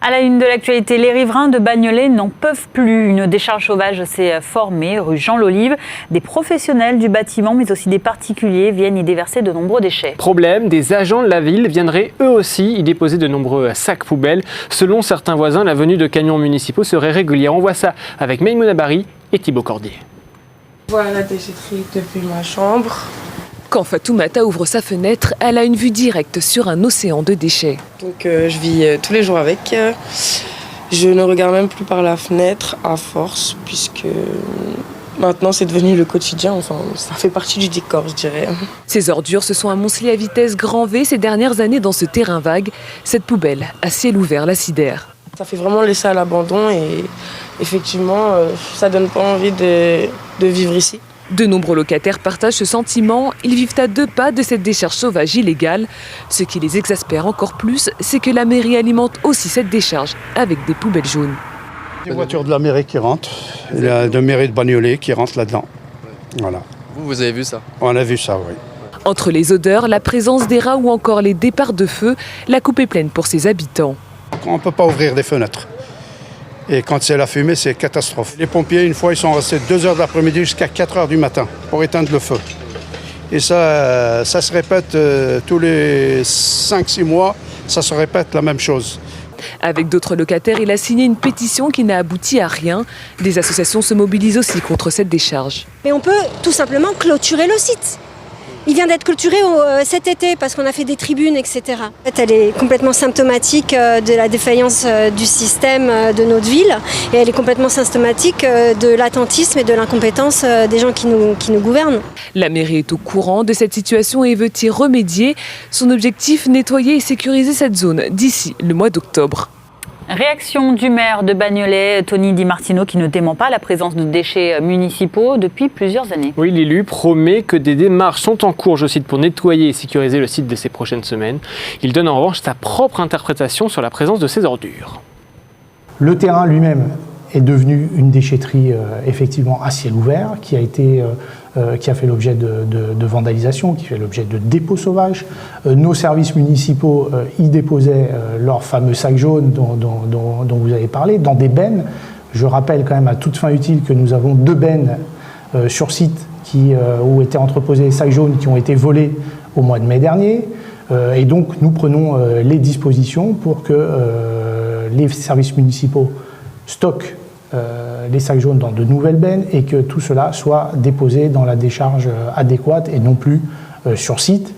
À la une de l'actualité, les riverains de Bagnolet n'en peuvent plus. Une décharge sauvage s'est formée rue Jean Lolive. Des professionnels du bâtiment, mais aussi des particuliers viennent y déverser de nombreux déchets. Problème, des agents de la ville viendraient eux aussi y déposer de nombreux sacs poubelles. Selon certains voisins, la venue de camions municipaux serait régulière. On voit ça avec Maïmouna Bari et Thibaut Cordier. Voilà la déchetterie depuis ma chambre. Quand Fatoumata ouvre sa fenêtre, elle a une vue directe sur un océan de déchets. Donc je vis tous les jours avec. Je ne regarde même plus par la fenêtre à force, puisque maintenant c'est devenu le quotidien. Enfin, ça fait partie du décor, je dirais. Ces ordures se sont amoncelées à vitesse grand V ces dernières années dans ce terrain vague. Cette poubelle à ciel ouvert la sidère. Ça fait vraiment laisser à l'abandon et effectivement, ça donne pas envie de vivre ici. De nombreux locataires partagent ce sentiment. Ils vivent à 2 pas de cette décharge sauvage illégale. Ce qui les exaspère encore plus, c'est que la mairie alimente aussi cette décharge avec des poubelles jaunes. Des voitures de la mairie qui rentrent, il y a de mairie de Bagnolet qui rentrent là-dedans. Voilà. Vous avez vu ça? On a vu ça, oui. Entre les odeurs, la présence des rats ou encore les départs de feu, la coupe est pleine pour ses habitants. On ne peut pas ouvrir des fenêtres. Et quand c'est la fumée, c'est catastrophe. Les pompiers, une fois, ils sont restés 2 heures de l'après-midi jusqu'à 4 heures du matin pour éteindre le feu. Et ça se répète tous les 5-6 mois, ça se répète la même chose. Avec d'autres locataires, il a signé une pétition qui n'a abouti à rien. Des associations se mobilisent aussi contre cette décharge. Mais on peut tout simplement clôturer le site. Il vient d'être clôturé cet été parce qu'on a fait des tribunes, etc. En fait, elle est complètement symptomatique de la défaillance du système de notre ville et elle est complètement symptomatique de l'attentisme et de l'incompétence des gens qui nous gouvernent. La mairie est au courant de cette situation et veut y remédier. Son objectif, nettoyer et sécuriser cette zone d'ici le mois d'octobre. Réaction du maire de Bagnolet, Tony Di Martino, qui ne dément pas la présence de déchets municipaux depuis plusieurs années. Oui, l'élu promet que des démarches sont en cours, je cite, pour nettoyer et sécuriser le site de ces prochaines semaines. Il donne en revanche sa propre interprétation sur la présence de ces ordures. Le terrain lui-même est devenu une déchetterie effectivement à ciel ouvert, qui a fait l'objet de vandalisation, qui fait l'objet de dépôts sauvages. Nos services municipaux y déposaient leurs fameux sacs jaunes dont vous avez parlé, dans des bennes. Je rappelle quand même à toute fin utile que nous avons 2 bennes sur site où étaient entreposés les sacs jaunes qui ont été volés au mois de mai dernier. Et donc nous prenons les dispositions pour que les services municipaux stockent les sacs jaunes dans de nouvelles bennes et que tout cela soit déposé dans la décharge adéquate et non plus sur site.